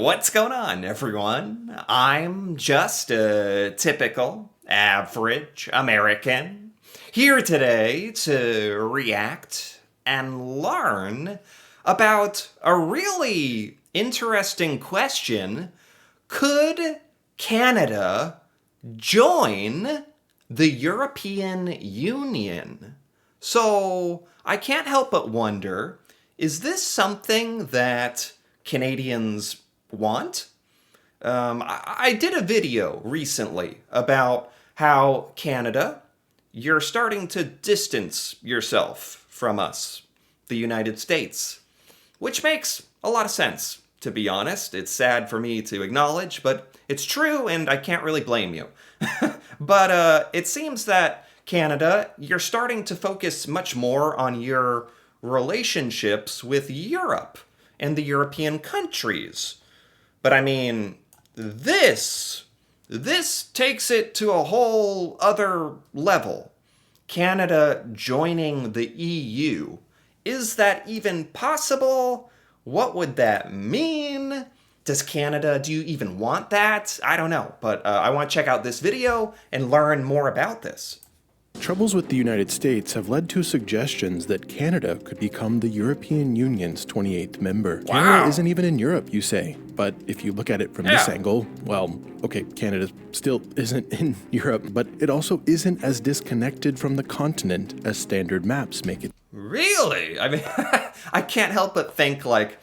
What's going on, everyone? I'm just a typical, average American here today to react and learn about a really interesting question. Could Canada join the European Union? So I can't help but wonder, is this something that Canadians want? I did a video recently about how Canada, you're starting to distance yourself from us, the United States, which makes a lot of sense, to be honest. It's sad for me to acknowledge, but it's true, and I can't really blame you. But it seems that Canada, you're starting to focus much more on your relationships with Europe and the European countries. But I mean, this takes it to a whole other level. Canada joining the EU. Is that even possible? What would that mean? Do you even want that? I don't know, but I want to check out this video and learn more about this. Troubles with the United States have led to suggestions that Canada could become the European Union's 28th member. Wow. Canada isn't even in Europe, you say. But if you look at it from this angle, well, okay, Canada still isn't in Europe, but it also isn't as disconnected from the continent as standard maps make it. Really? I mean, I can't help but think, like,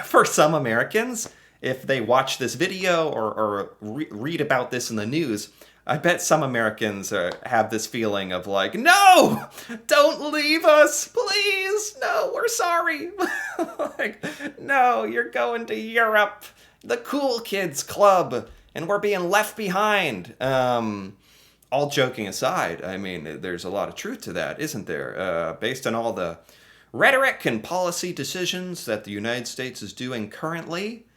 for some Americans, if they watch this video or read about this in the news, I bet some Americans have this feeling of like, no, don't leave us, please. No, we're sorry. Like, no, you're going to Europe, the cool kids club, and we're being left behind. All joking aside, I mean, there's a lot of truth to that, isn't there? Based on all the rhetoric and policy decisions that the United States is doing currently,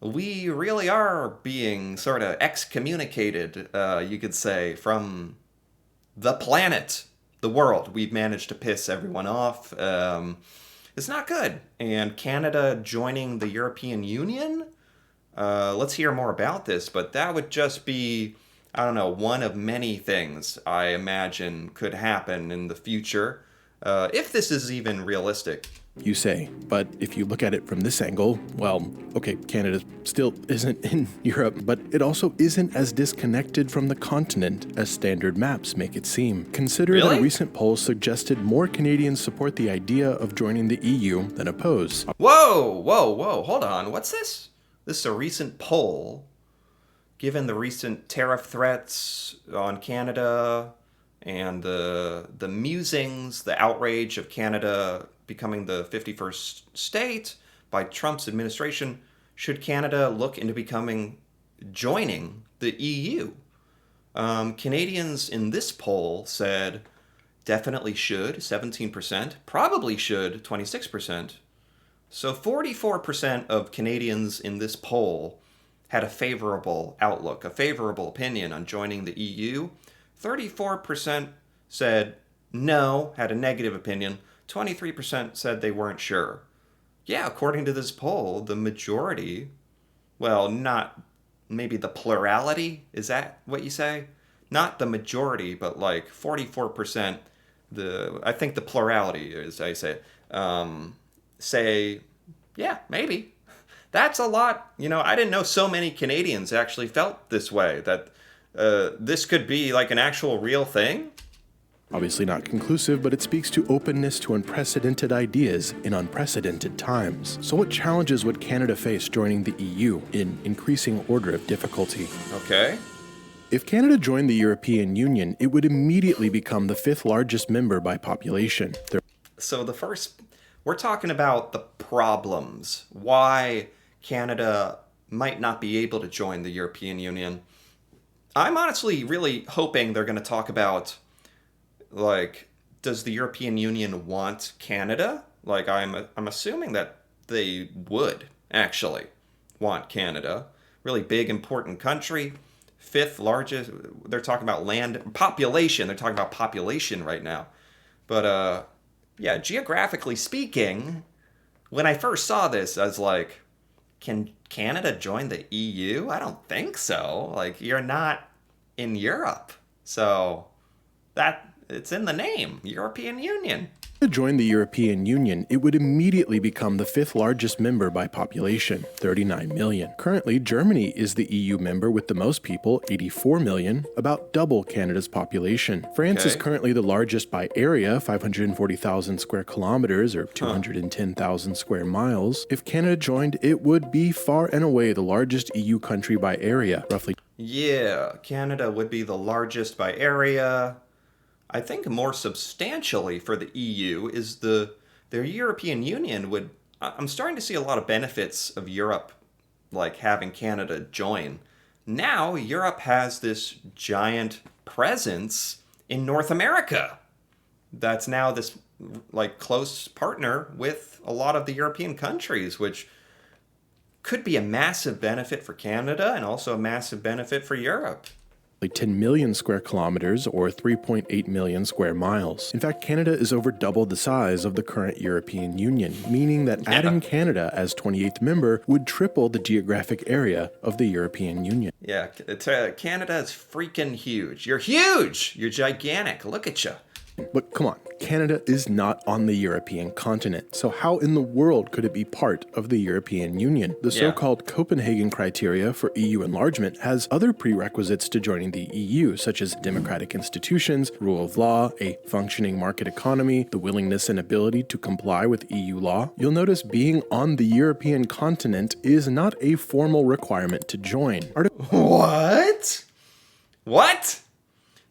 we really are being sort of excommunicated, you could say, from the planet, the world. We've managed to piss everyone off. It's not good. And Canada joining the European Union? Let's hear more about this, but that would just be, I don't know, one of many things I imagine could happen in the future, if this is even realistic. You say, but if you look at it from this angle, well, okay, Canada still isn't in Europe, but it also isn't as disconnected from the continent as standard maps make it seem. Consider that a recent poll suggested more Canadians support the idea of joining the EU than oppose. Whoa, hold on, what's this? This is a recent poll. Given the recent tariff threats on Canada and the musings, the outrage of Canada becoming the 51st state by Trump's administration, should Canada look into joining the EU? Canadians in this poll said definitely should, 17%, probably should, 26%. So 44% of Canadians in this poll had a favorable outlook, a favorable opinion on joining the EU. 34% said no, had a negative opinion. 23% said they weren't sure. Yeah, according to this poll, the majority, well, not maybe the plurality, is that what you say? Not the majority, but like 44%, I think the plurality, as I say, say, yeah, maybe. That's a lot. You know, I didn't know so many Canadians actually felt this way, that this could be like an actual real thing. Obviously not conclusive, but it speaks to openness to unprecedented ideas in unprecedented times. So what challenges would Canada face joining the EU in increasing order of difficulty? Okay. If Canada joined the European Union, it would immediately become the 5th largest member by population. So we're talking about the problems, why Canada might not be able to join the European Union. I'm honestly really hoping they're going to talk about, like, does the European Union want Canada? Like, I'm assuming that they would actually want Canada. Really big, important country. 5th largest. They're talking about population. They're talking about population right now. But, yeah, geographically speaking, when I first saw this, I was like, can Canada join the EU? I don't think so. Like, you're not in Europe. So that it's in the name, European Union. To join the European Union, it would immediately become the fifth largest member by population, 39 million. Currently, Germany is the EU member with the most people, 84 million, about double Canada's population. France is currently the largest by area, 540,000 square kilometers or 210,000 square miles. If Canada joined, it would be far and away the largest EU country by area, roughly. Yeah, Canada would be the largest by area. I think more substantially for the EU is their European Union would. I'm starting to see a lot of benefits of Europe, like having Canada join. Now Europe has this giant presence in North America. That's now this like close partner with a lot of the European countries, which could be a massive benefit for Canada and also a massive benefit for Europe. 10 million square kilometers or 3.8 million square miles. In fact, Canada is over double the size of the current European Union, meaning that adding Canada as 28th member would triple the geographic area of the European Union. Yeah, Canada is freaking huge. You're huge! You're gigantic. Look at you. But come on, Canada is not on the European continent, so how in the world could it be part of the European Union? The so-called Copenhagen criteria for EU enlargement has other prerequisites to joining the EU, such as democratic institutions, rule of law, a functioning market economy, the willingness and ability to comply with EU law. You'll notice being on the European continent is not a formal requirement to join. What?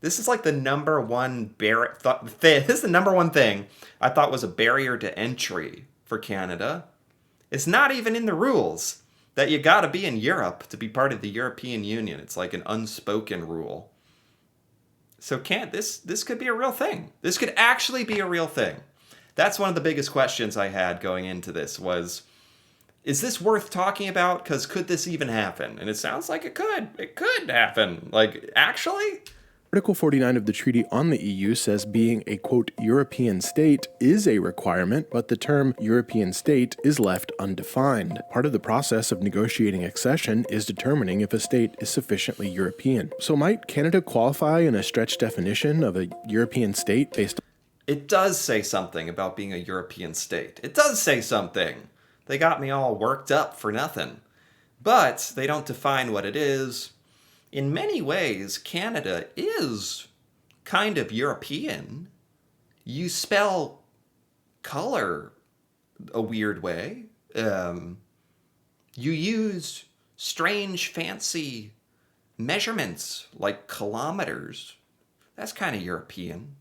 This is like the number one this is the number one thing I thought was a barrier to entry for Canada. It's not even in the rules that you gotta be in Europe to be part of the European Union. It's like an unspoken rule. So this could be a real thing. This could actually be a real thing. That's one of the biggest questions I had going into this was, is this worth talking about? Because could this even happen? And it sounds like it could. It could happen. Like, actually? Article 49 of the Treaty on the EU says being a, quote, European state is a requirement, but the term European state is left undefined. Part of the process of negotiating accession is determining if a state is sufficiently European. So might Canada qualify in a stretched definition of a European state based on... It does say something about being a European state. It does say something. They got me all worked up for nothing. But they don't define what it is. In many ways, Canada is kind of European. You spell color a weird way. You use strange, fancy measurements like kilometers. That's kind of European.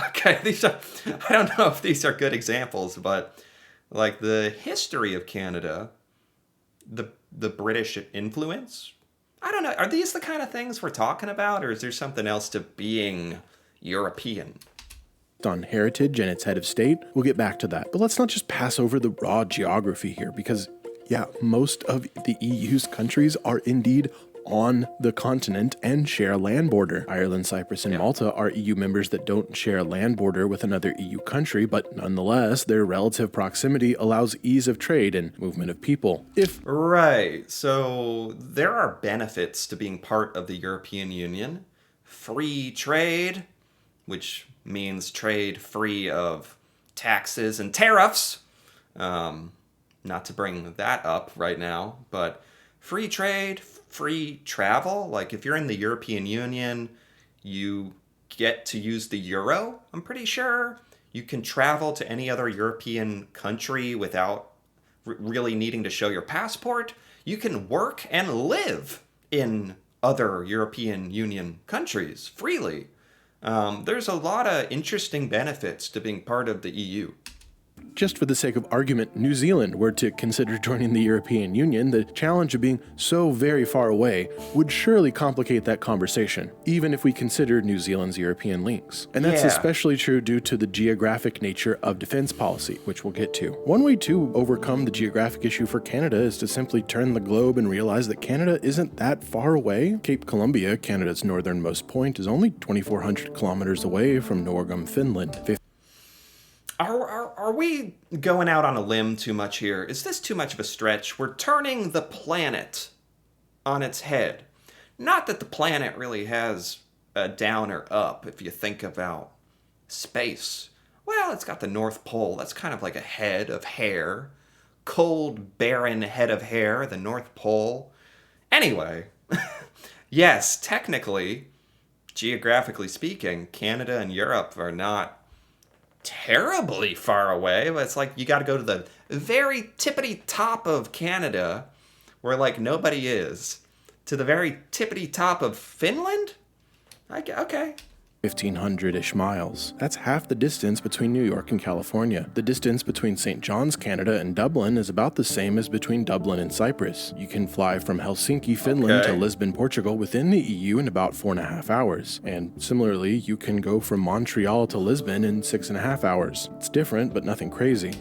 Okay, I don't know if these are good examples, but like the history of Canada, the British influence, I don't know. Are these the kind of things we're talking about, or is there something else to being European? On heritage and its head of state? We'll get back to that. But let's not just pass over the raw geography here, because, yeah, most of the EU's countries are indeed on the continent and share a land border. Ireland, Cyprus, and Malta are EU members that don't share a land border with another EU country, but nonetheless, their relative proximity allows ease of trade and movement of people. Right, so there are benefits to being part of the European Union. Free trade, which means trade free of taxes and tariffs. Not to bring that up right now, but free trade, free travel. Like if you're in the European Union, you get to use the euro, I'm pretty sure. You can travel to any other European country without really needing to show your passport. You can work and live in other European Union countries freely. There's a lot of interesting benefits to being part of the EU. Just for the sake of argument, New Zealand were to consider joining the European Union, the challenge of being so very far away would surely complicate that conversation, even if we consider New Zealand's European links. And that's especially true due to the geographic nature of defense policy, which we'll get to. One way to overcome the geographic issue for Canada is to simply turn the globe and realize that Canada isn't that far away. Cape Columbia, Canada's northernmost point, is only 2,400 kilometers away from Norgum, Finland. Are are we going out on a limb too much here? Is this too much of a stretch? We're turning the planet on its head. Not that the planet really has a down or up if you think about space. Well, it's got the North Pole. That's kind of like a head of hair. Cold, barren head of hair, the North Pole. Anyway, yes, technically, geographically speaking, Canada and Europe are not terribly far away, but it's like you got to go to the very tippity top of Canada, where like nobody is, to the very tippity top of Finland. Okay. 1,500-ish miles. That's half the distance between New York and California. The distance between St. John's, Canada and Dublin is about the same as between Dublin and Cyprus. You can fly from Helsinki, Finland to Lisbon, Portugal within the EU in about 4.5 hours. And similarly, you can go from Montreal to Lisbon in 6.5 hours. It's different, but nothing crazy.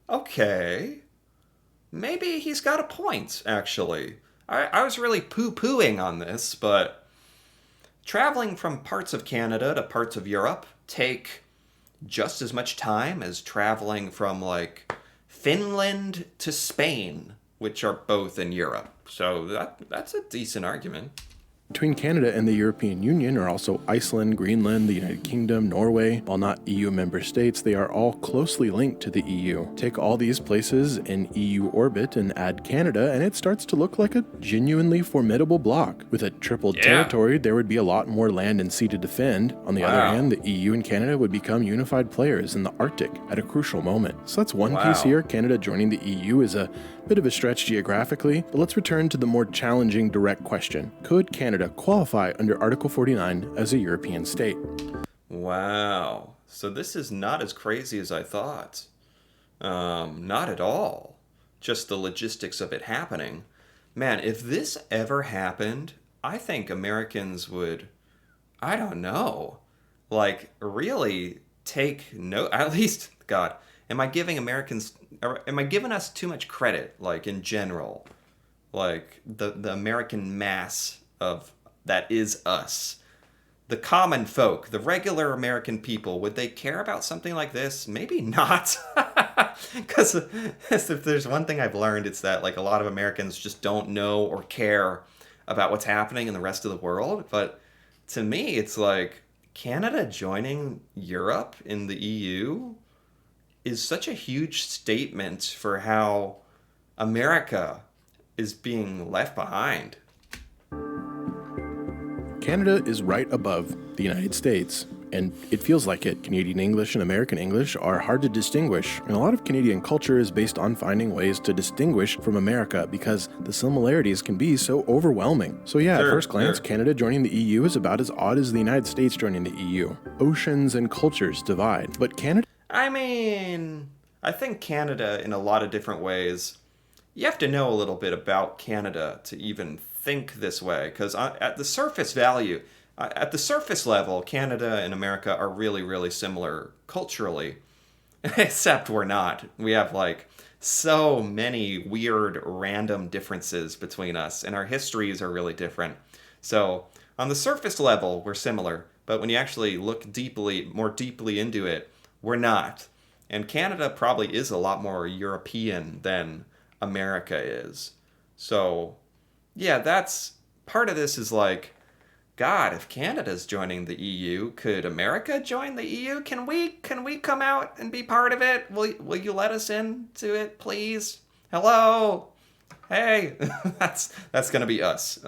Okay. Maybe he's got a point, actually. I was really poo-pooing on this, but traveling from parts of Canada to parts of Europe take just as much time as traveling from, like, Finland to Spain, which are both in Europe. So that's a decent argument. Between Canada and the European Union are also Iceland, Greenland, the United Kingdom, Norway. While not EU member states, they are all closely linked to the EU. Take all these places in EU orbit and add Canada, and it starts to look like a genuinely formidable bloc. With a tripled territory, there would be a lot more land and sea to defend. On the other hand, the EU and Canada would become unified players in the Arctic at a crucial moment. So that's one piece here. Canada joining the EU is a bit of a stretch geographically, but let's return to the more challenging direct question. Could Canada qualify under Article 49 as a European state? Wow. So this is not as crazy as I thought. Not at all. Just the logistics of it happening. Man, if this ever happened, I think Americans would, I don't know, like really take note, at least, God, am I giving us too much credit, like in general? Like the American mass of that is us. The common folk, the regular American people, would they care about something like this? Maybe not. Because if there's one thing I've learned, it's that like a lot of Americans just don't know or care about what's happening in the rest of the world. But to me, it's like Canada joining Europe in the EU is such a huge statement for how America is being left behind. Canada is right above the United States, and it feels like it. Canadian English and American English are hard to distinguish, and a lot of Canadian culture is based on finding ways to distinguish from America because the similarities can be so overwhelming. So yeah, at first glance, Canada joining the EU is about as odd as the United States joining the EU. Oceans and cultures divide, but Canada... I mean, I think Canada, in a lot of different ways, you have to know a little bit about Canada to even think this way, because at the surface value, at the surface level, Canada and America are really, really similar culturally, except we're not. We have like so many weird, random differences between us, and our histories are really different. So on the surface level, we're similar, but when you actually look more deeply into it, we're not. And Canada probably is a lot more European than America is. So yeah, that's part of this is like, God, if Canada's joining the EU, could America join the EU? Can we come out and be part of it? Will you let us into it, please? Hello? Hey, that's gonna be us.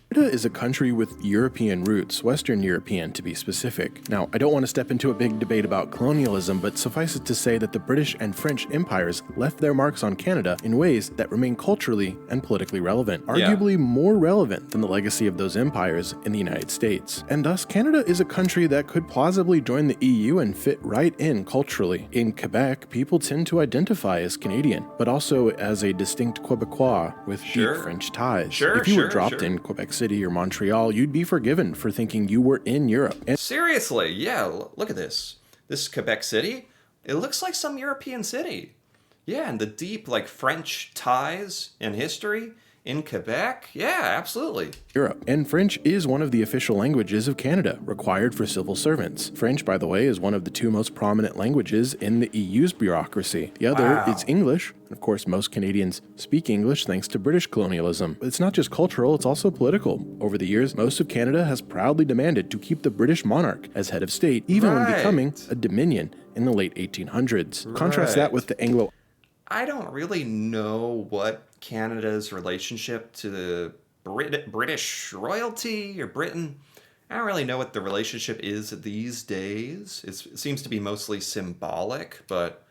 Canada is a country with European roots, Western European to be specific. Now, I don't want to step into a big debate about colonialism, but suffice it to say that the British and French empires left their marks on Canada in ways that remain culturally and politically relevant, arguably more relevant than the legacy of those empires in the United States. And thus, Canada is a country that could plausibly join the EU and fit right in culturally. In Quebec, people tend to identify as Canadian, but also as a distinct Quebecois with deep French ties. If you were dropped in Quebec City or Montreal, you'd be forgiven for thinking you were in Europe. And seriously, yeah, look at this. This Quebec City, it looks like some European city. Yeah, and the deep, like, French ties and history, In Quebec? Yeah, absolutely. Europe. And French is one of the official languages of Canada, required for civil servants. French, by the way, is one of the two most prominent languages in the EU's bureaucracy. The other Wow. is English. Of course, most Canadians speak English thanks to British colonialism. But it's not just cultural, it's also political. Over the years, most of Canada has proudly demanded to keep the British monarch as head of state, even when Right. becoming a dominion in the late 1800s. Contrast that Right. with the Anglo I don't really know what Canada's relationship to the British royalty or Britain. I don't really know what the relationship is these days. It seems to be mostly symbolic, but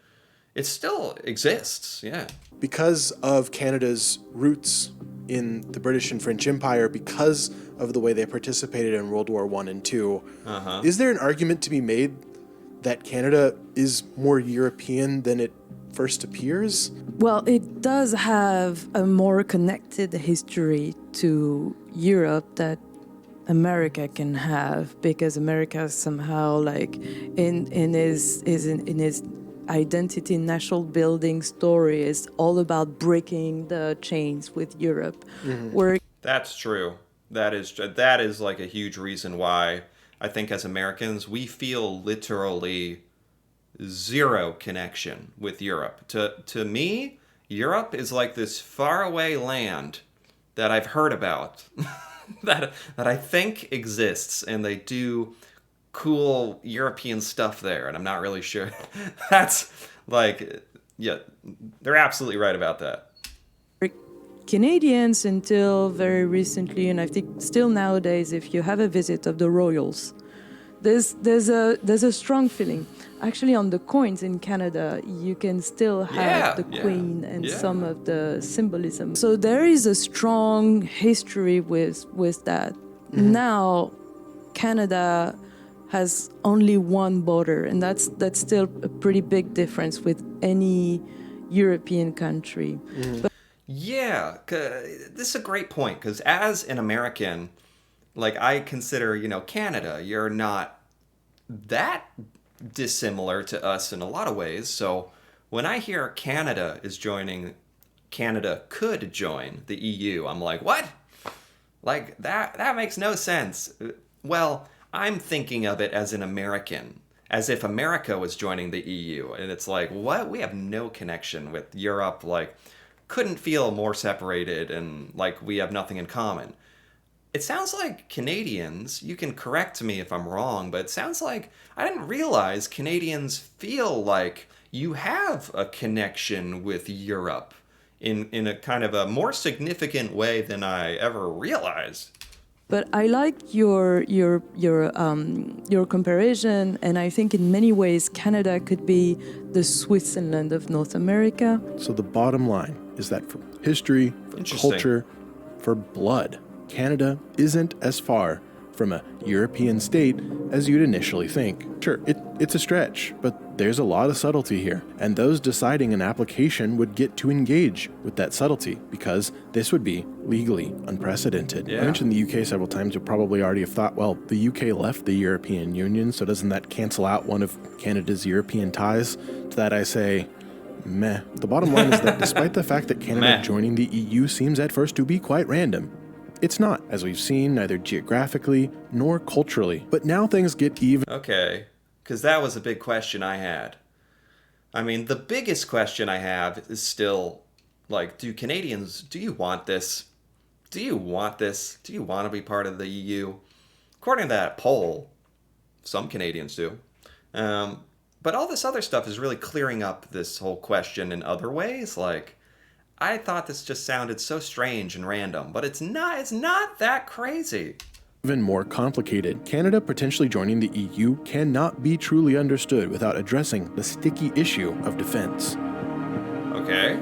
it still exists. Yeah. Because of Canada's roots in the British and French Empire, because of the way they participated in World War I and II, is there an argument to be made that Canada is more European than it first appears? Well, it does have a more connected history to Europe that America can have, because America somehow, like in his identity, national building story is all about breaking the chains with Europe. Where That's true. That is like a huge reason why I think as Americans we feel literally zero connection with Europe. To me, Europe is like this faraway land that I've heard about that I think exists, and they do cool European stuff there, and I'm not really sure. That's like, yeah, they're absolutely right about that. Canadians, until very recently, and I think still nowadays, if you have a visit of the royals, there's a strong feeling. Actually, on the coins in Canada, you can still have the Queen and some of the symbolism. So there is a strong history with that. Now, Canada has only one border, and that's still a pretty big difference with any European country. But Yeah, this is a great point, because as an American, like I consider, Canada, you're not that dissimilar to us in a lot of ways. So when I hear Canada could join the EU, I'm like, what? Like that makes no sense. Well, I'm thinking of it as an American, as if America was joining the EU. And it's like, what? We have no connection with Europe. Like, couldn't feel more separated, and like we have nothing in common. It sounds like Canadians, you can correct me if I'm wrong, but it sounds like I didn't realize Canadians feel like you have a connection with Europe in a kind of a more significant way than I ever realized. But I like your comparison, and I think in many ways Canada could be the Switzerland of North America. So the bottom line is that for history, for Interesting. culture, for blood, Canada isn't as far from a European state as you'd initially think. Sure, it's a stretch, but there's a lot of subtlety here, and those deciding an application would get to engage with that subtlety, because this would be legally unprecedented. Yeah. I mentioned the UK several times. You'll probably already have thought, well, the UK left the European Union, so doesn't that cancel out one of Canada's European ties? To that I say, meh. The bottom line is that despite the fact that Canada Meh. joining the EU seems at first to be quite random, it's not, as we've seen, neither geographically nor culturally. But now things get even. Okay, because that was a big question I had. I mean, the biggest question I have is still, like, do you want this? Do you want this? Do you want to be part of the EU? According to that poll, some Canadians do. But all this other stuff is really clearing up this whole question in other ways. Like, I thought this just sounded so strange and random, but it's not that crazy. Even more complicated. Canada potentially joining the EU cannot be truly understood without addressing the sticky issue of defense. Okay.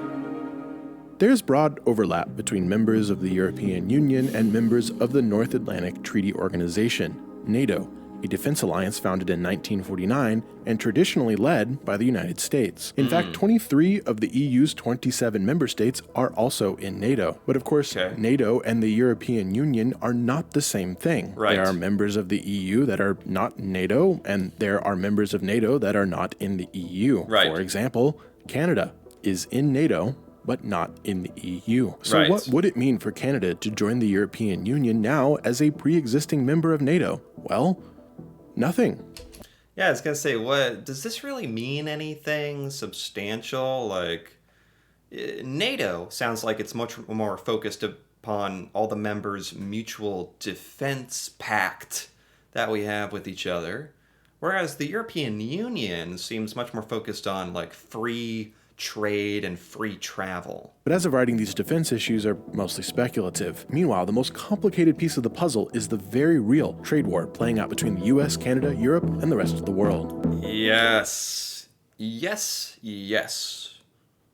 There's broad overlap between members of the European Union and members of the North Atlantic Treaty Organization, NATO, a defense alliance founded in 1949 and traditionally led by the United States. In fact, 23 of the EU's 27 member states are also in NATO. But of course, Okay. NATO and the European Union are not the same thing. Right. There are members of the EU that are not NATO, and there are members of NATO that are not in the EU. Right. For example, Canada is in NATO, but not in the EU. So Right. what would it mean for Canada to join the European Union now as a pre-existing member of NATO? Well, nothing. Yeah, I was gonna say, what does this really mean? Anything substantial? Like, NATO sounds like it's much more focused upon all the members' mutual defense pact that we have with each other, whereas the European Union seems much more focused on like free trade and free travel. But as of writing, these defense issues are mostly speculative. Meanwhile, the most complicated piece of the puzzle is the very real trade war playing out between the US, Canada, Europe, and the rest of the world. Yes. Yes. Yes.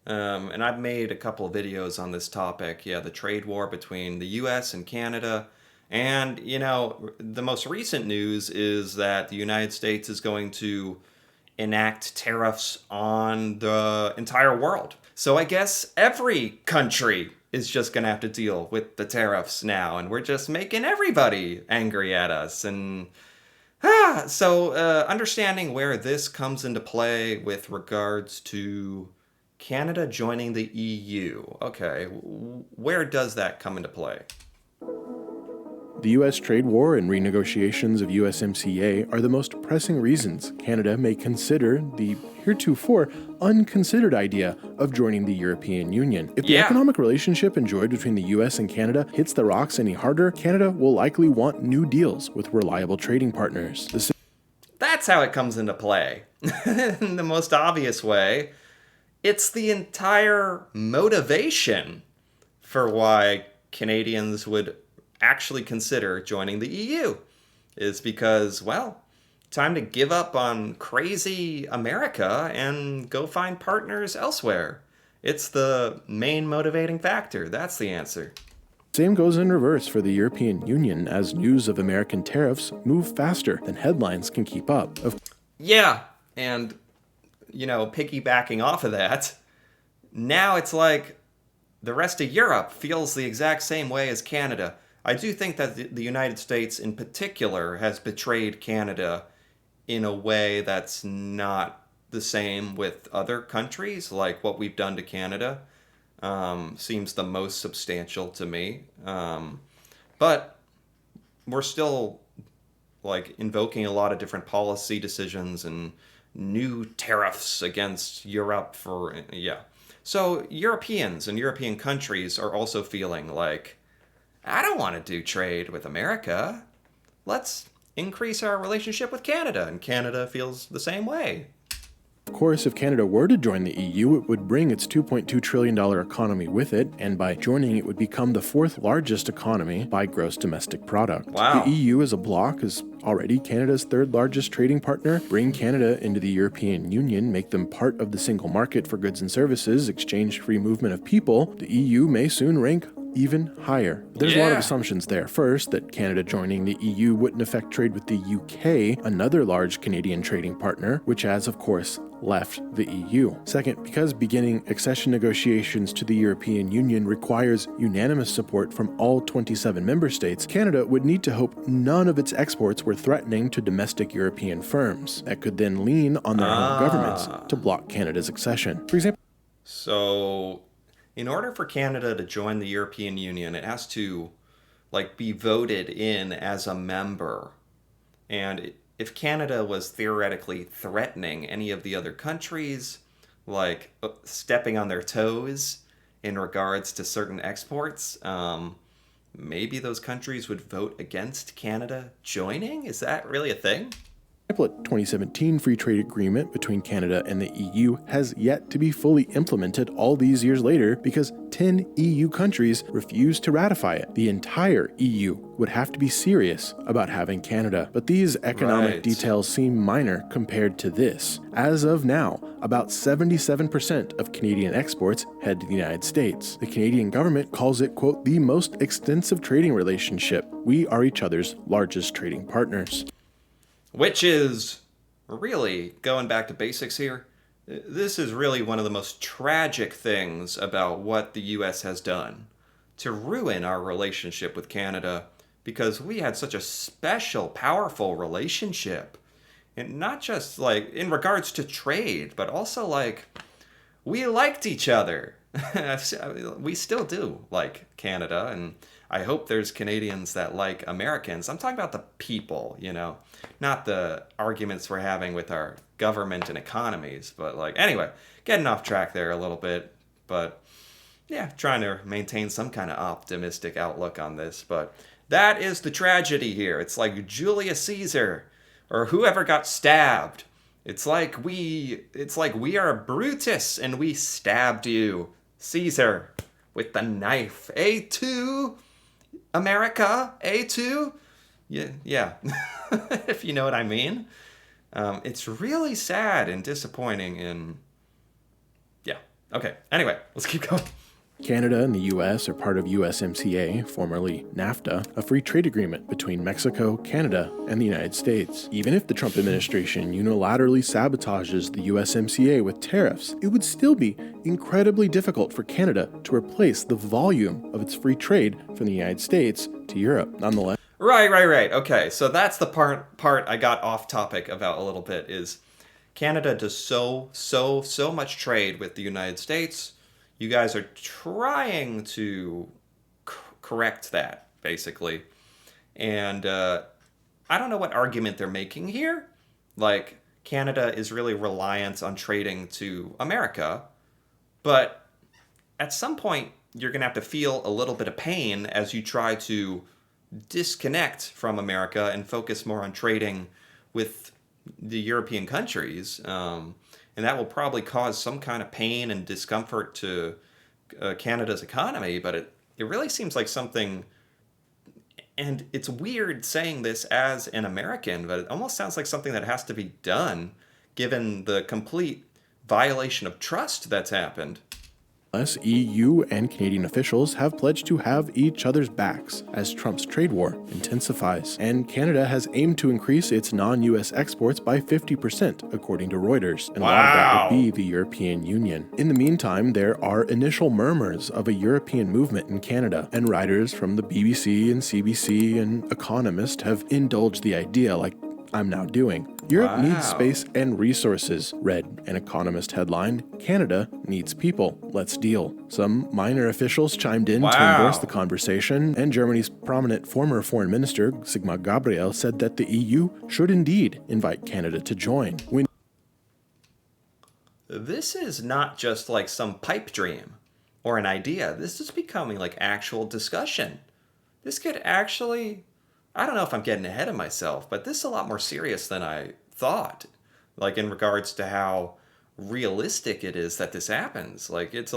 And I've made a couple of videos on this topic. Yeah, the trade war between the US and Canada. And, you know, the most recent news is that the United States is going to enact tariffs on the entire world. So I guess every country is just going to have to deal with the tariffs now. And we're just making everybody angry at us. And so understanding where this comes into play with regards to Canada joining the EU. Okay, where does that come into play? The US trade war and renegotiations of USMCA are the most pressing reasons Canada may consider the heretofore unconsidered idea of joining the European Union. If the Yeah. economic relationship enjoyed between the US and Canada hits the rocks any harder, Canada will likely want new deals with reliable trading partners. That's how it comes into play. In the most obvious way, it's the entire motivation for why Canadians would actually consider joining the EU is because, well, time to give up on crazy America and go find partners elsewhere. It's the main motivating factor. That's the answer. Same goes in reverse for the European Union as news of American tariffs move faster than headlines can keep up. Yeah, and, you know, piggybacking off of that, now it's like the rest of Europe feels the exact same way as Canada. I do think that the United States in particular has betrayed Canada in a way that's not the same with other countries, like what we've done to Canada. Seems the most substantial to me. But we're still like invoking a lot of different policy decisions and new tariffs against Europe for, yeah. So Europeans and European countries are also feeling like, I don't want to do trade with America. Let's increase our relationship with Canada. And Canada feels the same way. Of course, if Canada were to join the EU, it would bring its $2.2 trillion economy with it, and by joining it would become the fourth largest economy by gross domestic product. Wow. The EU as a bloc is already Canada's third largest trading partner. Bring Canada into the European Union, make them part of the single market for goods and services, exchange free movement of people, the EU may soon rank even higher. There's a lot of Yeah. assumptions there. First, that Canada joining the EU wouldn't affect trade with the UK, another large Canadian trading partner, which has, of course, left the EU. Second, because beginning accession negotiations to the European Union requires unanimous support from all 27 member states, Canada would need to hope none of its exports were threatening to domestic European firms that could then lean on their home governments to block Canada's accession. For example, So, in order for Canada to join the European Union, it has to like be voted in as a member. And if Canada was theoretically threatening any of the other countries, like stepping on their toes in regards to certain exports, maybe those countries would vote against Canada joining? Is that really a thing? a 2017 free trade agreement between Canada and the EU has yet to be fully implemented all these years later because 10 EU countries refused to ratify it. The entire EU would have to be serious about having Canada. But these economic Right. details seem minor compared to this. As of now, about 77% of Canadian exports head to the United States. The Canadian government calls it, quote, the most extensive trading relationship. We are each other's largest trading partners. Which is really, going back to basics here, this is really one of the most tragic things about what the US has done to ruin our relationship with Canada, because we had such a special, powerful relationship. And not just like in regards to trade, but also like we liked each other. we still do like Canada, and I hope there's Canadians that like Americans. I'm talking about the people, not the arguments we're having with our government and economies. But like, anyway, getting off track there a little bit, but yeah, trying to maintain some kind of optimistic outlook on this. But that is the tragedy here. It's like Julius Caesar or whoever got stabbed. It's like we are Brutus and we stabbed you, Caesar, with the knife. A2, America, A2. Yeah. If you know what I mean. It's really sad and disappointing and yeah. Okay, anyway, let's keep going. Canada and the US are part of USMCA, formerly NAFTA, a free trade agreement between Mexico, Canada, and the United States. Even if the Trump administration unilaterally sabotages the USMCA with tariffs, it would still be incredibly difficult for Canada to replace the volume of its free trade from the United States to Europe. Nonetheless, Right. Okay, so that's the part I got off topic about a little bit is Canada does so much trade with the United States. You guys are trying to correct that, basically. And I don't know what argument they're making here. Like, Canada is really reliant on trading to America. But at some point, you're going to have to feel a little bit of pain as you try to disconnect from America and focus more on trading with the European countries. And that will probably cause some kind of pain and discomfort to Canada's economy. But it really seems like something, and it's weird saying this as an American, but it almost sounds like something that has to be done given the complete violation of trust that's happened. EU and Canadian officials have pledged to have each other's backs as Trump's trade war intensifies, and Canada has aimed to increase its non-US exports by 50%, according to Reuters, and a lot of that would be the European Union. In the meantime, there are initial murmurs of a European movement in Canada, and writers from the BBC and CBC and Economist have indulged the idea, like I'm now doing. Europe needs space and resources, read an Economist headline. Canada needs people. Let's deal. Some minor officials chimed in to endorse the conversation, and Germany's prominent former foreign minister, Sigmar Gabriel, said that the EU should indeed invite Canada to join. This is not just like some pipe dream or an idea. This is becoming like actual discussion. This could actually... I don't know if I'm getting ahead of myself, but this is a lot more serious than I thought. Like in regards to how realistic it is that this happens. Like it's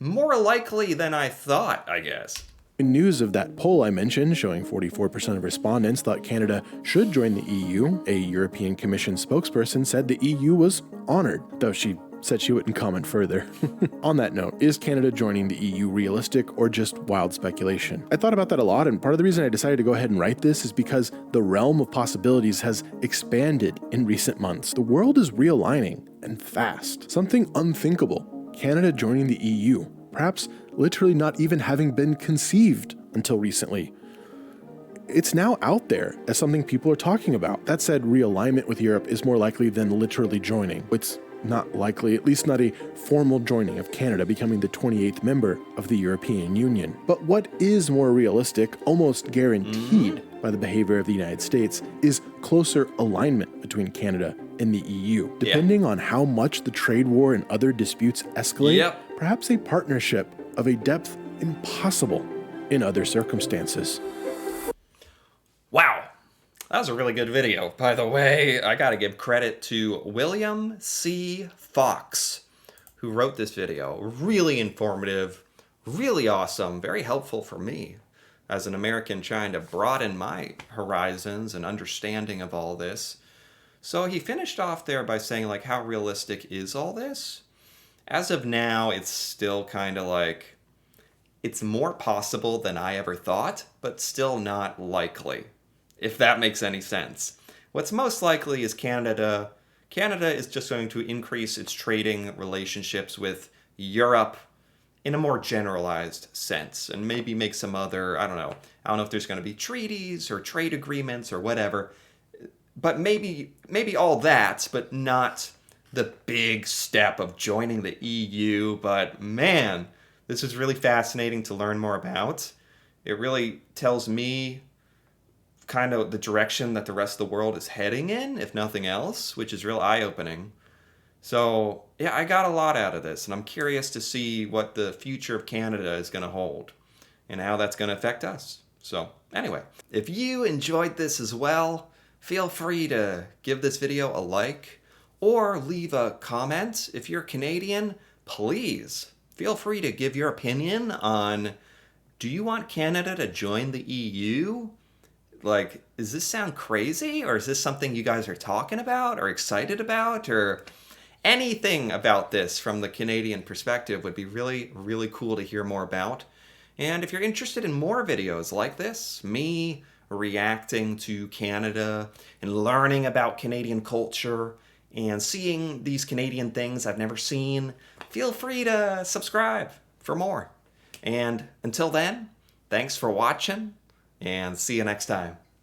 more likely than I thought, I guess. In news of that poll I mentioned, showing 44% of respondents thought Canada should join the EU, a European Commission spokesperson said the EU was honored, though she said she wouldn't comment further. On that note, is Canada joining the EU realistic or just wild speculation? I thought about that a lot, and part of the reason I decided to go ahead and write this is because the realm of possibilities has expanded in recent months. The world is realigning, and fast. Something unthinkable. Canada joining the EU, perhaps literally not even having been conceived until recently. It's now out there as something people are talking about. That said, realignment with Europe is more likely than literally joining. It's not likely, at least not a formal joining of Canada becoming the 28th member of the European Union. But what is more realistic, almost guaranteed by the behavior of the United States, is closer alignment between Canada and the EU. Depending on how much the trade war and other disputes escalate, perhaps a partnership of a depth impossible in other circumstances. Wow. That was a really good video. By the way, I gotta give credit to William C. Fox, who wrote this video. Really informative, really awesome, very helpful for me as an American trying to broaden my horizons and understanding of all this. So he finished off there by saying, like, how realistic is all this? As of now, it's still kind of like, it's more possible than I ever thought, but still not likely. If that makes any sense. What's most likely is Canada is just going to increase its trading relationships with Europe in a more generalized sense, and maybe make some other, I don't know if there's going to be treaties or trade agreements or whatever, but maybe all that, but not the big step of joining the EU, but man, this is really fascinating to learn more about. It really tells me kind of the direction that the rest of the world is heading in, if nothing else, which is real eye-opening. So, yeah, I got a lot out of this, and I'm curious to see what the future of Canada is going to hold and how that's going to affect us. So, anyway, if you enjoyed this as well, feel free to give this video a like or leave a comment. If you're Canadian, please feel free to give your opinion on, do you want Canada to join the EU? Like, does this sound crazy, or is this something you guys are talking about or excited about, or anything about this from the Canadian perspective would be really, really cool to hear more about. And if you're interested in more videos like this, me reacting to Canada and learning about Canadian culture and seeing these Canadian things I've never seen, feel free to subscribe for more. And until then, thanks for watching, and see you next time.